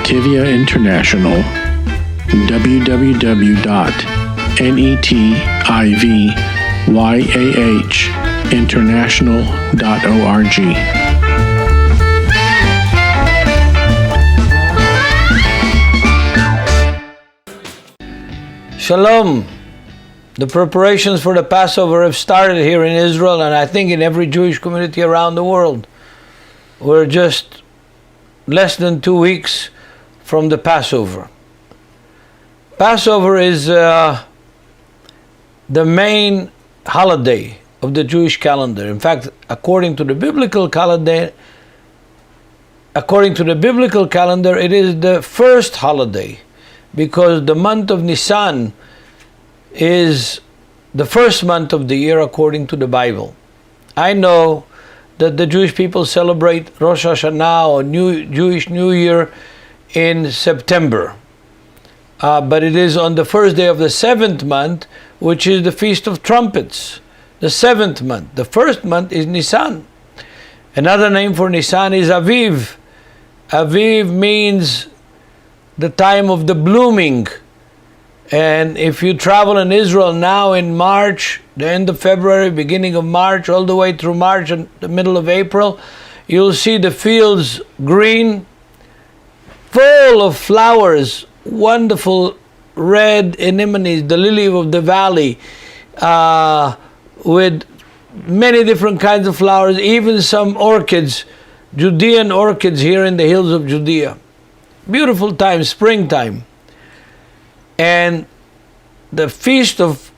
Nativia International, www.netivyahinternational.org. Shalom. The preparations for the Passover have started here in Israel, and I think in every Jewish community around the world. We're just less than 2 weeks from the Passover. Passover is the main holiday of the Jewish calendar. In fact, according to the biblical calendar, it is the first holiday, because the month of Nisan is the first month of the year according to the Bible. I know that the Jewish people celebrate Rosh Hashanah or Jewish New Year in September. But it is on the first day of the 7th month, which is the Feast of Trumpets. The 7th month. The first month is Nisan. Another name for Nisan is Aviv. Aviv means the time of the blooming. And if you travel in Israel now in March, the end of February, beginning of March, all the way through March and the middle of April, you'll see the fields green, full of flowers, wonderful red anemones, the lily of the valley, with many different kinds of flowers, even some orchids, Judean orchids here in the hills of Judea. Beautiful time, springtime. And the feast of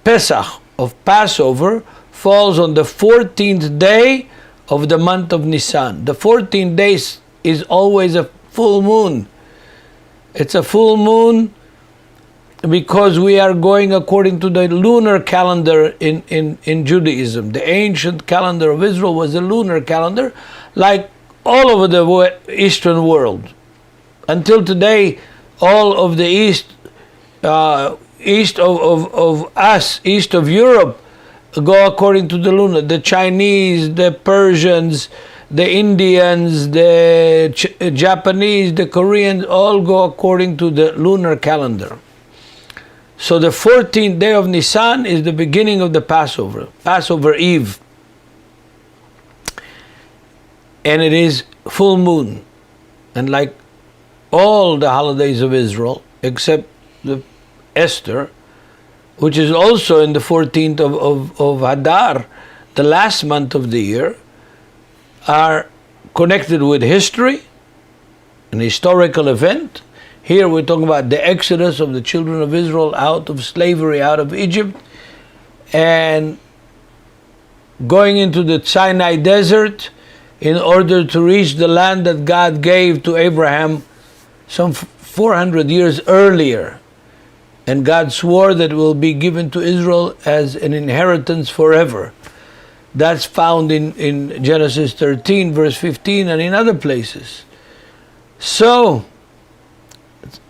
Pesach, of Passover, falls on the 14th day of the month of Nisan. The 14th day is always a full moon. It's a full moon because we are going according to the lunar calendar in Judaism. The ancient calendar of Israel was a lunar calendar, like all over the Eastern world. Until today, all of the east of us, east of Europe, go according to the lunar. The Chinese, the Persians, the Indians, the Japanese, the Koreans, all go according to the lunar calendar. So the 14th day of Nisan is the beginning of the Passover, Passover Eve. And it is full moon. And like all the holidays of Israel, except the Esther, which is also in the 14th of Adar, the last month of the year, are connected with history, an historical event. Here we're talking about the exodus of the children of Israel out of slavery, out of Egypt, and going into the Sinai desert in order to reach the land that God gave to Abraham some 400 years earlier. And God swore that it will be given to Israel as an inheritance forever. That's found in Genesis 13, verse 15, and in other places. So,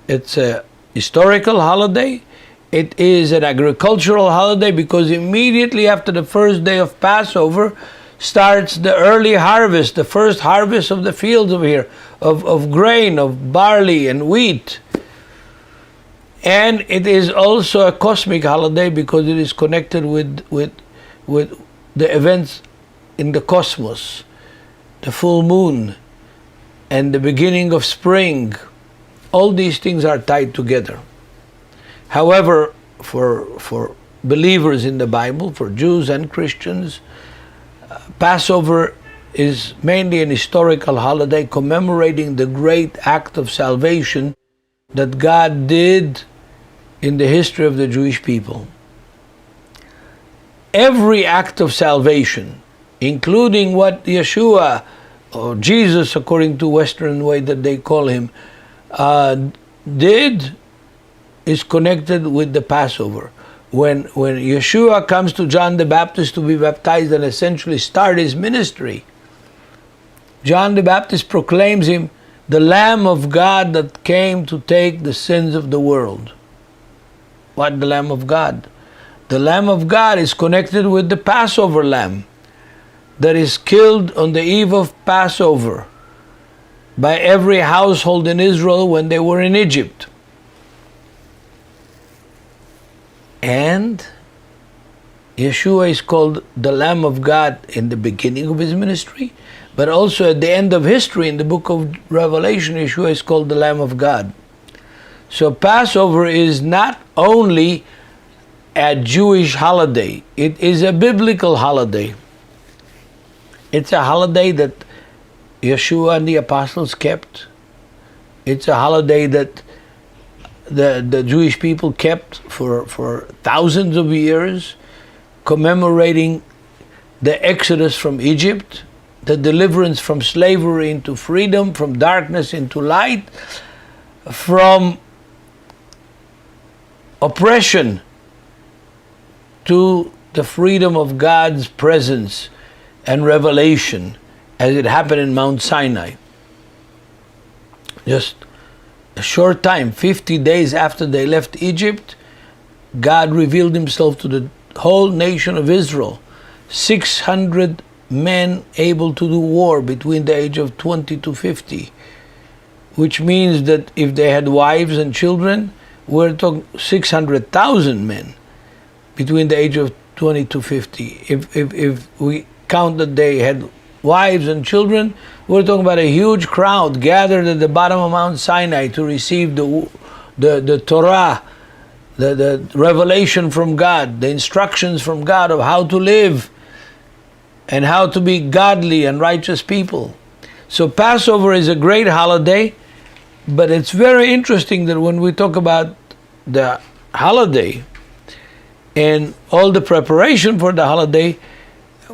it's a historical holiday. It is an agricultural holiday because immediately after the first day of Passover starts the early harvest, the first harvest of the fields over here, of grain, of barley and wheat. And it is also a cosmic holiday because it is connected with the events in the cosmos, the full moon, and the beginning of spring. All these things are tied together. However, for believers in the Bible, for Jews and Christians, Passover is mainly an historical holiday commemorating the great act of salvation that God did in the history of the Jewish people. Every act of salvation, including what Yeshua, or Jesus according to Western way that they call him, did, is connected with the Passover. When Yeshua comes to John the Baptist to be baptized and essentially start his ministry, John the Baptist proclaims him the Lamb of God that came to take the sins of the world. What, the Lamb of God? The Lamb of God is connected with the Passover lamb that is killed on the eve of Passover. by every household in Israel when they were in Egypt. And Yeshua is called the Lamb of God in the beginning of his ministry, but also at the end of history in the book of Revelation, Yeshua is called the Lamb of God. So Passover is not only a Jewish holiday, it is a biblical holiday. It's a holiday that Yeshua and the apostles kept. It's a holiday that the Jewish people kept for thousands of years, commemorating the exodus from Egypt, the deliverance from slavery into freedom, from darkness into light, from oppression to the freedom of God's presence and revelation, as it happened in Mount Sinai. Just a short time, 50 days after they left Egypt, God revealed himself to the whole nation of Israel. 600 men able to do war between the age of 20 to 50, which means that if they had wives and children, we're talking 600,000 men between the age of 20 to 50. If we count that they had wives and children, we're talking about a huge crowd gathered at the bottom of Mount Sinai to receive the Torah, the revelation from God, the instructions from God of how to live and how to be godly and righteous people. So Passover is a great holiday, but it's very interesting that when we talk about the holiday and all the preparation for the holiday,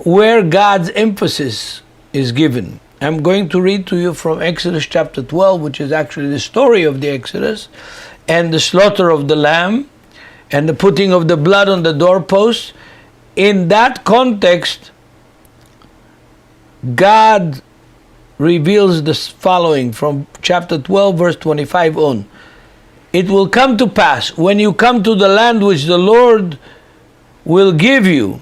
where God's emphasis is given. I'm going to read to you from Exodus chapter 12, which is actually the story of the Exodus, and the slaughter of the lamb, and the putting of the blood on the doorposts. In that context, God reveals the following from chapter 12, verse 25 on. It will come to pass, when you come to the land which the Lord will give you,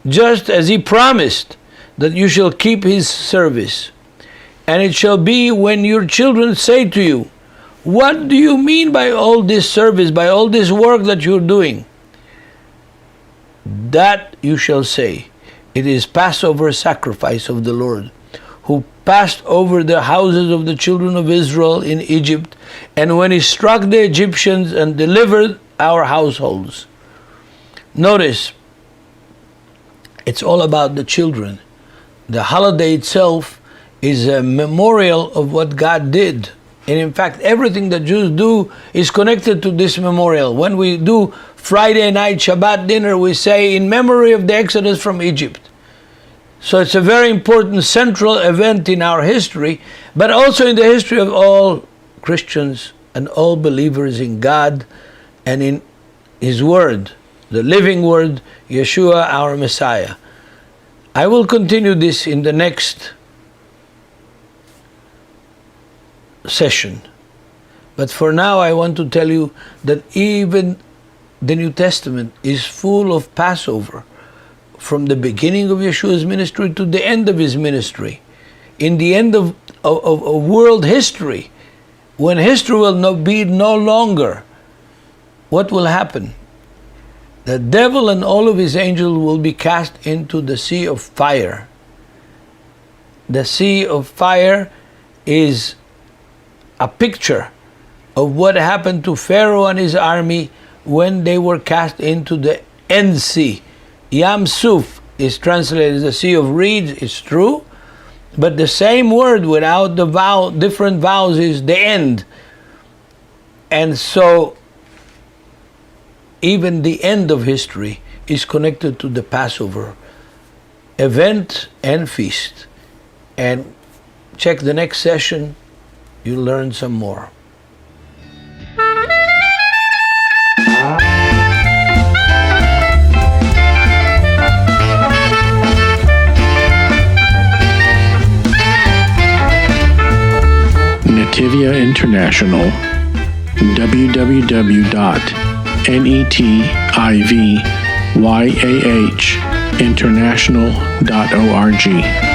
just as he promised, that you shall keep his service. And it shall be when your children say to you, what do you mean by all this service, by all this work that you're doing? That you shall say, it is Passover sacrifice of the Lord, who passed over the houses of the children of Israel in Egypt, and when he struck the Egyptians and delivered our households. Notice, it's all about the children. The holiday itself is a memorial of what God did. And in fact, everything that Jews do is connected to this memorial. When we do Friday night Shabbat dinner, we say, in memory of the Exodus from Egypt. So it's a very important central event in our history, but also in the history of all Christians and all believers in God and in his Word, the living Word, Yeshua, our Messiah. I will continue this in the next session. But for now, I want to tell you that even the New Testament is full of Passover, from the beginning of Yeshua's ministry to the end of his ministry. In the end of world history, when history will be no longer, what will happen? The devil and all of his angels will be cast into the sea of fire. The sea of fire is a picture of what happened to Pharaoh and his army when they were cast into the end sea. Yam Suf is translated as the sea of reeds, it's true, but the same word without the vowel, different vowels, is the end. And so even the end of history is connected to the Passover event and feast. And check the next session, you'll learn some more. Nativia International, www.netivyahinternational.org.